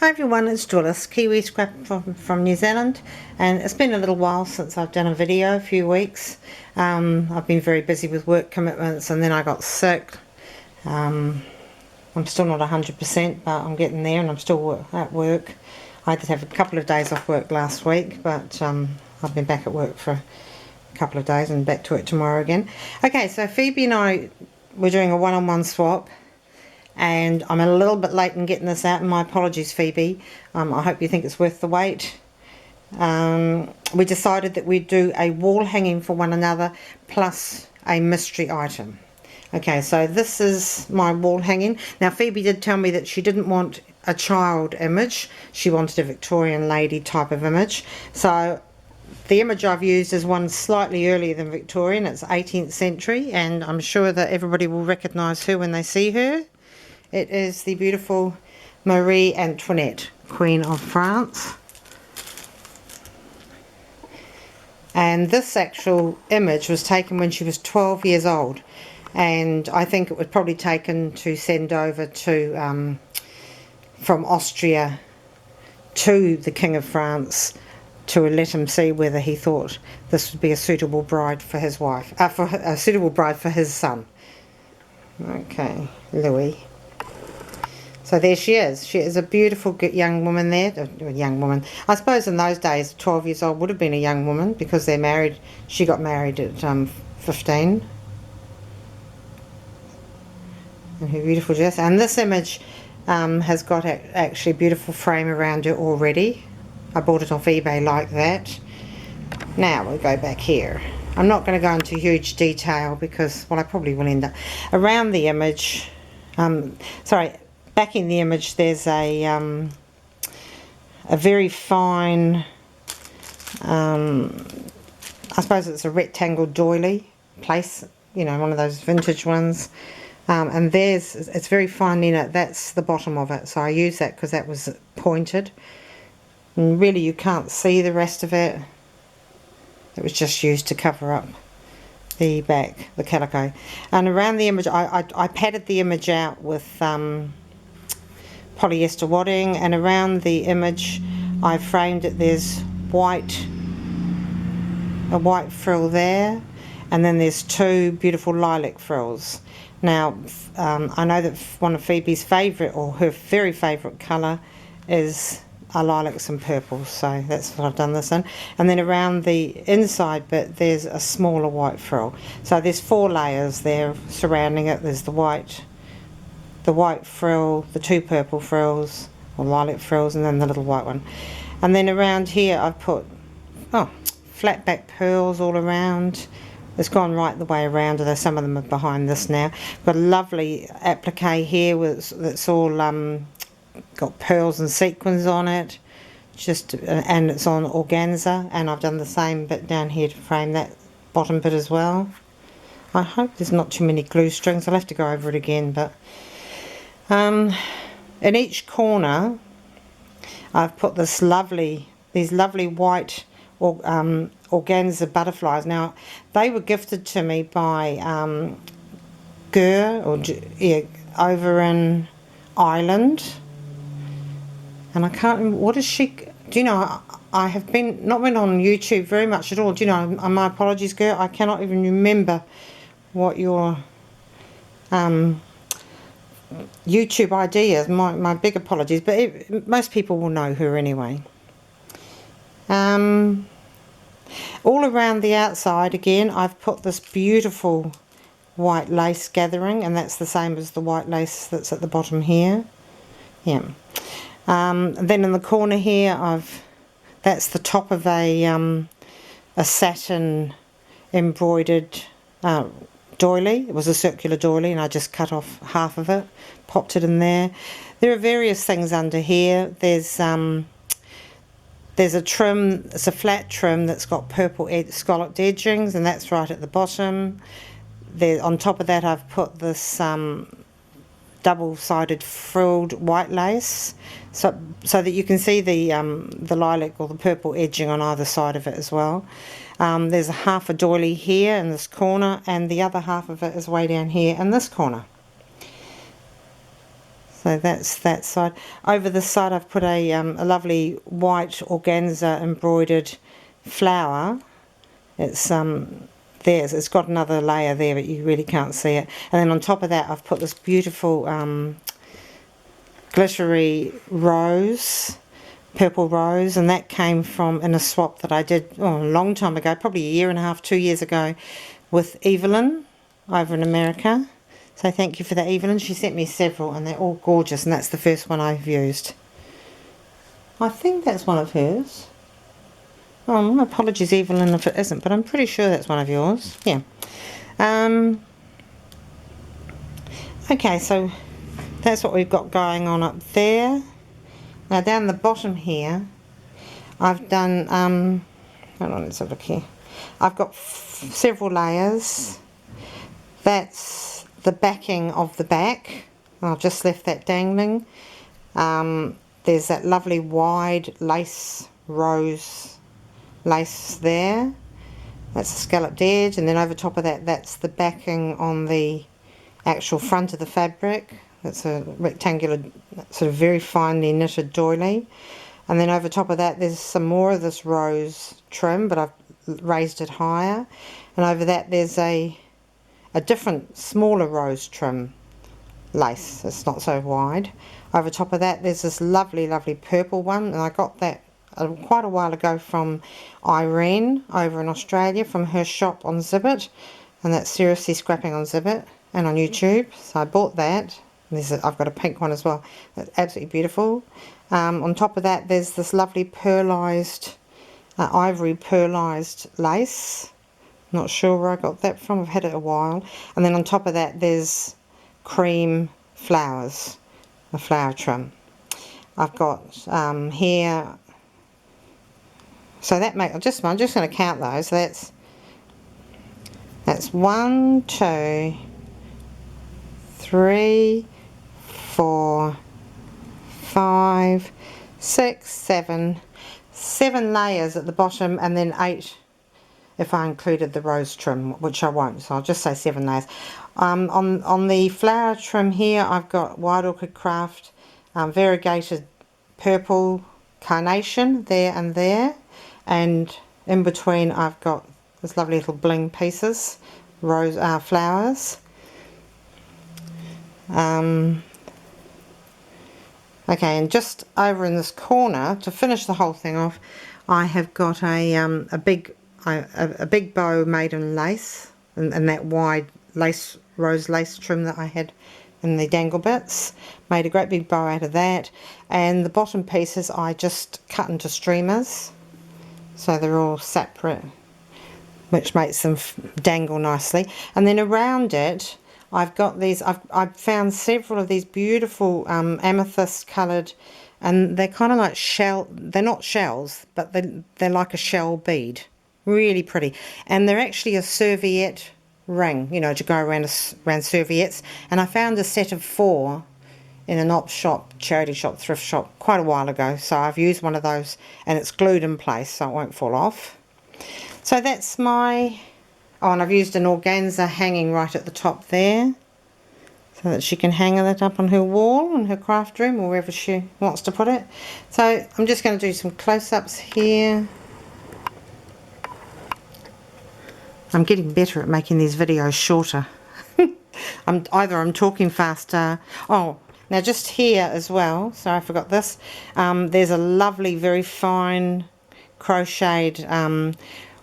Hi everyone, it's Jules, Kiwi Scrap from New Zealand, and it's been a little while since I've done a video, a few weeks. I've been very busy with work commitments and then I got sick. I'm still not 100%, but I'm getting there and I'm still at work. I did have a couple of days off work last week, but I've been back at work for a couple of days and back to it tomorrow again. Okay, so Phoebe and I were doing a one-on-one swap. And I'm a little bit late in getting this out, and my apologies, Phoebe. I hope you think it's worth the wait. We decided that we'd do a wall hanging for one another plus a mystery item. Okay, so this is my wall hanging. Now, Phoebe did tell me that she didn't want a child image. She wanted a Victorian lady type of image. So the image I've used is one slightly earlier than Victorian. It's 18th century, and I'm sure that everybody will recognise her when they see her. It is the beautiful Marie Antoinette, Queen of France. And this actual image was taken when she was 12 years old. And I think it was probably taken to send over to from Austria to the King of France to let him see whether he thought this would be a suitable bride for his wife, for a suitable bride for his son. Okay, Louis. So there she is. She is a beautiful young woman there. A young woman. I suppose in those days, 12 years old would have been a young woman because they're married. She got married at 15. And her beautiful dress. And this image has got actually a beautiful frame around her already. I bought it off eBay like that. Now we'll go back here. I'm not going to go into huge detail because, well, I probably will end up. Around the image, back in the image there's a very fine, I suppose it's a rectangle doily place, you know, one of those vintage ones, and it's very fine in it. That's the bottom of it, so I use that because that was pointed, and really you can't see the rest of it. It was just used to cover up the back, the calico. And around the image I padded the image out with polyester wadding, and around the image I framed it. There's a white frill there, and then there's two beautiful lilac frills. Now I know that one of Phoebe's favourite, or her very favourite colour, is lilacs and purples, so that's what I've done this in. And then around the inside bit there's a smaller white frill. So there's 4 layers there surrounding it. There's the white frill, the 2 purple frills, or lilac frills, and then the little white one. And then around here I've put flat back pearls all around. It's gone right the way around, although some of them are behind this now. Got a lovely applique here that's all got pearls and sequins on it, and it's on organza, and I've done the same bit down here to frame that bottom bit as well. I hope there's not too many glue strings. I'll have to go over it again, but in each corner I've put these lovely white organza butterflies. Now they were gifted to me by over in Ireland, and I can't remember, what is she, do you know, I have not been on YouTube very much at all, do you know, my apologies, Ger, I cannot even remember what your YouTube ID is. My big apologies, but most people will know her anyway. All around the outside again I've put this beautiful white lace gathering, and that's the same as the white lace that's at the bottom here. Yeah. Then in the corner here that's the top of a satin embroidered doily. It was a circular doily, and I just cut off half of it, popped it in there. There are various things under here. There's a trim, it's a flat trim that's got purple scalloped edgings, and that's right at the bottom. On top of that I've put this double-sided frilled white lace, so that you can see the lilac or the purple edging on either side of it as well. There's a half a doily here in this corner, and the other half of it is way down here in this corner. So that's that side. Over the side I've put a lovely white organza embroidered flower. It's it's got another layer there, but you really can't see it. And then on top of that I've put this beautiful glittery rose, purple rose, and that came from in a swap that I did a long time ago, probably a year and a half, 2 years ago, with Evelyn over in America. So thank you for that, Evelyn. She sent me several and they're all gorgeous, and that's the first one I've used. I think that's one of hers. Oh, my apologies, Evelyn, if it isn't, but I'm pretty sure that's one of yours. Yeah. Okay, so that's what we've got going on up there. Now down the bottom here, I've done, hold on, let's have a look here. I've got several layers. That's the backing of the back. I've just left that dangling. There's that lovely wide lace, rose lace there. That's the scalloped edge, and then over top of that, that's the backing on the actual front of the fabric. That's a rectangular, sort of very finely knitted doily. And then over top of that there's some more of this rose trim, but I've raised it higher. And over that there's a different smaller rose trim lace. It's not so wide. Over top of that there's this lovely purple one, and I got that quite a while ago from Irene over in Australia, from her shop on Zibbit, and that's seriously scrapping on Zibbit and on YouTube. So I bought that. I've got a pink one as well. That's absolutely beautiful. On top of that there's this lovely pearlized, ivory pearlized lace. Not sure where I got that from, I've had it a while. And then on top of that there's cream flowers, a flower trim. I've got here, so that I'm just going to count those. That's 1, 2, 3, 4, 5, 6, 7 layers at the bottom, and then 8 if I included the rose trim, which I won't, so I'll just say 7 layers. On the flower trim here I've got Wild Orchid Craft variegated purple carnation there and there, and in between I've got this lovely little bling pieces, rose flowers. Okay, and just over in this corner, to finish the whole thing off, I have got a big bow made in lace, and that wide lace, rose lace trim that I had in the dangle bits. Made a great big bow out of that, and the bottom pieces I just cut into streamers, so they're all separate, which makes them dangle nicely. And then around it I've got these, I've found several of these beautiful amethyst coloured, and they're kind of like they're not shells, but they're like a shell bead. Really pretty. And they're actually a serviette ring, you know, to go around serviettes. And I found a set of 4 in an op shop, charity shop, thrift shop, quite a while ago. So I've used one of those, and it's glued in place so it won't fall off. So that's my... Oh, and I've used an organza hanging right at the top there, so that she can hang it up on her wall in her craft room or wherever she wants to put it. So I'm just going to do some close-ups here. I'm getting better at making these videos shorter. I'm talking faster. Oh, now just here as well, sorry I forgot this, there's a lovely, very fine crocheted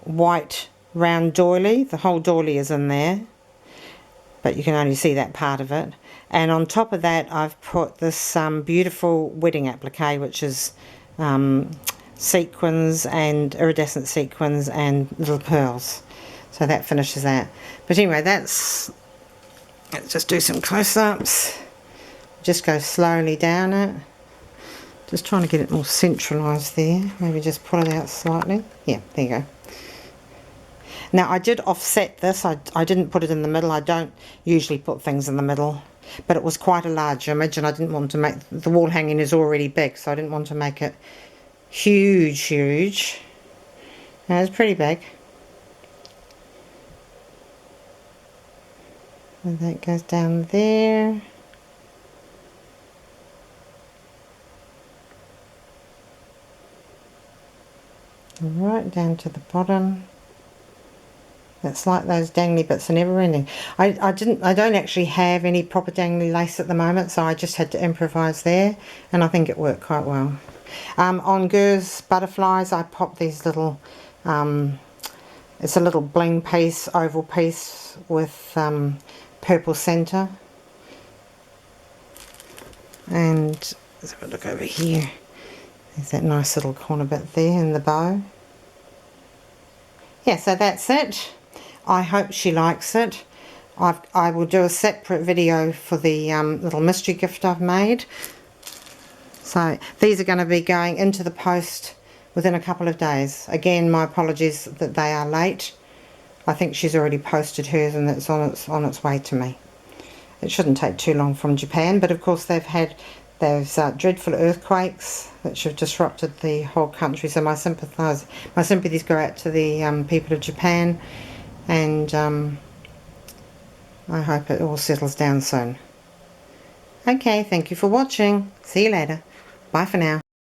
white round doily. The whole doily is in there, but you can only see that part of it. And on top of that I've put this beautiful wedding applique, which is sequins and iridescent sequins and little pearls. So that finishes that. But anyway, let's just do some close-ups. Just go slowly down it. Just trying to get it more centralised there. Maybe just pull it out slightly. Yeah, there you go. Now I did offset this. I didn't put it in the middle. I don't usually put things in the middle. But it was quite a large image, and I didn't want to make... The wall hanging is already big, so I didn't want to make it huge. Now it's pretty big. And that goes down there. right down to the bottom. It's like those dangly bits are never ending. I don't actually have any proper dangly lace at the moment, so I just had to improvise there, and I think it worked quite well. On Gur's butterflies, I popped these little, it's a little bling piece, oval piece with purple centre. And let's have a look over here. There's that nice little corner bit there in the bow. Yeah, so that's it. I hope she likes it. I will do a separate video for the little mystery gift I've made. So these are going to be going into the post within a couple of days. Again, my apologies that they are late. I think she's already posted hers and it's on its way to me. It shouldn't take too long from Japan, but of course they've had those dreadful earthquakes which have disrupted the whole country. So my sympathies go out to the people of Japan, and I hope it all settles down soon. Okay, thank you for watching. See you later. Bye for now.